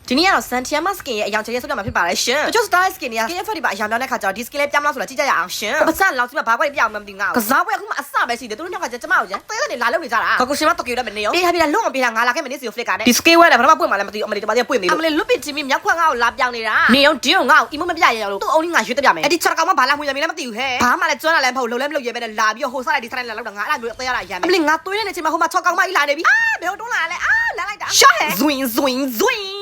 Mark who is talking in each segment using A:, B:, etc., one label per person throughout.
A: ဒီနေ့ကတော့ Santiama skin ရဲ့အယောင်ချဲဆုပ်ပြမှာဖြစ်ပါတယ်ရှင်။တချို့ style skin တွေက skin effect တွေပါအယောင်ပြောင်းတဲ့ခါကျတော့ဒီ skin လေးပြောင်းမလားဆိုတာကြည့်ကြရအောင်ရှင်။ပစံလောက်စီမှာဘာကွက်ပြောင်းမှမသိငါ့ကိုကစားပွဲအခုမှအစပဲရှိတယ်သူတို့ညောက်ကကျမကိုကျတဲကနေလာလို့နေကြတာ။ကိုရှင်မတော့ကြည့်ရမနေရော။ပေးထားပြီးတာလုံးမပေးတာငါလာခဲ့မနေစီကို flick ကနဲ့ဒီ skin ဝဲတယ်ဘာမှပွင့်မှလည်းမသိဘူးအမလေးတမလေးပွင့်နေလို့အမလေးလွတ်ပစ်ချင်းမြောက်ခွက်ငါ့ကိုလာပြောင်းနေတာ။နေအောင်ဒီအောင်ငါ့ကို emo မပြရရလို့သူ့အုံးလေးငါရွေးတက်ပြမယ်။အဲ့ဒီချက်ကောင်မဘာလာမှွေရမင်းလည်းမသိဘူးဟဲ့။ဘာမှလည်းကျွမ်းလာလည်းမဟုတ်လုံလည်းမလုပ်ရဲပဲနဲ့လာပြီးတော့ဟိုစားလိုက်ဒီစားလိုက်လာလောက်တာငါအဲ့လိုအသေးရတာရမ်းမယ်။အမလေးငါသွေးနေတဲ့အချိန်မှာဟိုမှာ6ကောင်မကြီးလာနေပြီ။ဘယ်တော့လာလဲလာလိုက်တာ။ရှော့ဟဲ့။ဇွင်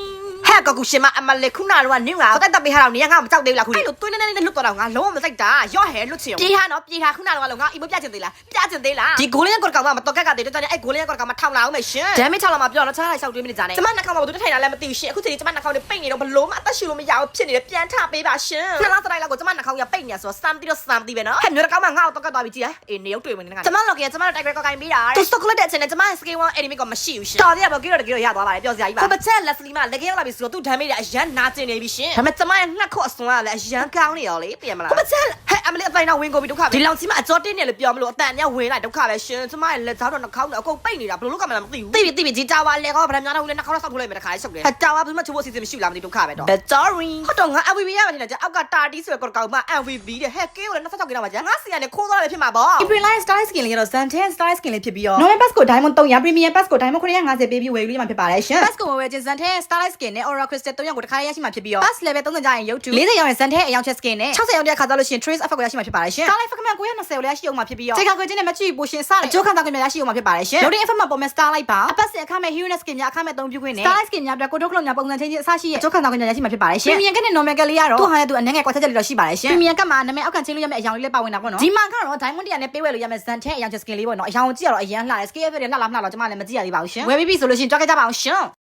A: ဟဲ့ကကူရှင်မအမလေးခုနကတော့နင်းငါတက်တက်ပေးထားတော့နေငါမကြောက်သေးဘူးလားခုအဲ့လိုသွေးနေနေလွတ်သွားတော့ငါလုံးဝမစိတ်တာရော့ဟဲလွတ်ချင်ပြေးထားနော်ပြေးထားခုနကတော့ငါအိမ်မပြချင်သေးလားပြချင်သေးလားဒီဂိုးလေးကောကောင်မတော်ကက်ကတည်းကအဲ့ဂိုးလေးကောကောင်မထောင်လာအောင်မယ်ရှင်ဒဲမစ်ထောင်လာမှာပြောတော့ချားလိုက်ရှောက်တွေးမိနေကြတယ်ကျမနှာခေါင်းမှာဘာလို့ထိုင်လာလဲမသိဘူးရှင်အခုချိန်ကျမနှာခေါင်းတွေပိတ်နေတော့ဘလို့မှအသက်ရှူလို့မရအောင်ဖြစ်နေတယ်ပြန်ထပေးပါရှင်ခဏစတိုင်းလောက်ကိုကျမနှာခေါင်းရပိတ်နေဆိုတော့စမ်းပြီးတော့စမ်းပြီးပဲနော်ဟဲ့မျိုးကောင်မငါ့ကိုတော့ကက်သွားပြီးကြည့်အေးနေရောက်တွေ့ဝင်နေငါကျမလောက်ကကျမတို့တိုက်ပဲကောကိုင်းပေးတာသူစတော့ကလက်တဲ့အချိန်နဲ့ကျမ scale 1 enemy ကမရှိဘူးရှင်တော်သေးရပါကိတော့ရသွားပါတယ်ပြောစရာကြီးပါကိုပချက်လက်စလီမလက်ခဲရောက်လာပြီဆိုတော့သူဒဲမစ်ရအရန်နာကျင်နေပြီရှင်ဒါပေမဲ့ကျမရဲ့နှက်ခုတ်အစွမ်းကလည်းအရန်ကောင်းနေရောလေသိရမလားကိုပချက်ဟဲ့အမလေးအတိုင်းတော့ဝင်ကုန်ပြီဒုက္ခပဲဒီလောက်ကြီးမှအကြောတင်းနေလို့ပြောမလို့အတန်များဝင်လိုက်ဒုက္ခပဲရှင်ကျမရဲ့လက်သားတော့နှာခေါင်းတော့အကုန်ပိတ်နေတာဘယ်လိုလုပ်ကမှလည်းမသိဘူးသိပြီကြီးကြောက်ပါလေကောဗရမ်များတော့လည်းနှာခေါင်းတော့ဆောက်ထုတ်လိုက်မယ်တခါလေးရှုပ်တယ်ကြောက်ပါဘူးမချိုးဖို့အစီအစဉ်မရှိလားမသိဒုက္ခပဲတော့ Victory ဟုတ်တော့ငါ MVP ရမှာတင်တယ်အောက်ကတာတီးဆိုရကောကောင်မ MVP တဲ့ဟဲ့ကဲကိုလည်း26ကိန်းတော့ပါကြာငါစီကနေခိုးသွားတယ်ဖြစ်မှာပေါ့ April Line Style Skin လေးကတော့ Zantan Style Skin လေးဖြစ်ပြီးတော့ Normal Pass ကို Diamond 300 Premium Pass ကို Diamond 950ပေးပြီးဝယ်ယူလို့ရမှာဖြစ်ပါတယ်ရှင် Pass ကိုဝယ်ခြင်း Zantan Style Skin နဲ့ Aura Crystal 300ကိုတစ်ခါရရှိမှာဖြစ်ပြီးတော့ Pass level 30ကျရင်ရုပ်တု40ရောင်ရဲ့ Zantan အယောင်ချက် Skin နဲ့60ရောင်တဲ့ခါကျလို့ရှိရင် Trace Effect ကိုရရှိမှာဖြစ်ပါတယ်ရှင် Starlight Effect ကို920ကိုလည်းရရှိအောင်မှာဖြစ်ပြီးတော့ချိန်ခါခွေချင်းနဲ့မချီပိုရှင်စတဲ့အကျိုးခံစားခွင့်များရရှိအောင်မှာဖြစ်ပါတယ်ရှင် Loading Effect မှာပေါ်မဲ့ Starlight ပါအပတ်စဉ်အခမဲ့ Hero Skin များအခမဲ့အသုံးပြုခွင့်နဲ့ Starlight Skin များအတွက်ကိုတိုးကလုံးများပုံစံချင်းချင်းအစရှိရဲ့အကျိုးခံစားခွင့်များရရှိမှာဖြစ်ပါတယ်ရှင် Premium ကနဲ့ Normal ကလေးကတော့သူ့ဟာနဲ့သူအနည်းငယ်ကွာချက်ချက်လေးတော့ရှိပါတယ်ရှင် Premium ကမှာနာမည်အောက်ခံချင်းလို့ရမယ့်အယောင်လေးလည်းပါဝင်တာပေါ့နော်ဒီမှာကတော့ Diamond 100နဲ့ပေးဝယ်လို့ရမယ့် Zantan အယောင်ချက် Skin လေးပေါ့နော်အယောင်ကြည့်ရတော့အရန်လှတယ် Scale Effect တွေလှလာတော့ကျွန်မလည်းမကြည့်ရသေးပါဘူးရှင်ဝယ်ပြီးပြီဆိုလို့ရှိရင်ကြွားခဲ့ကြပါအောင်ရှင်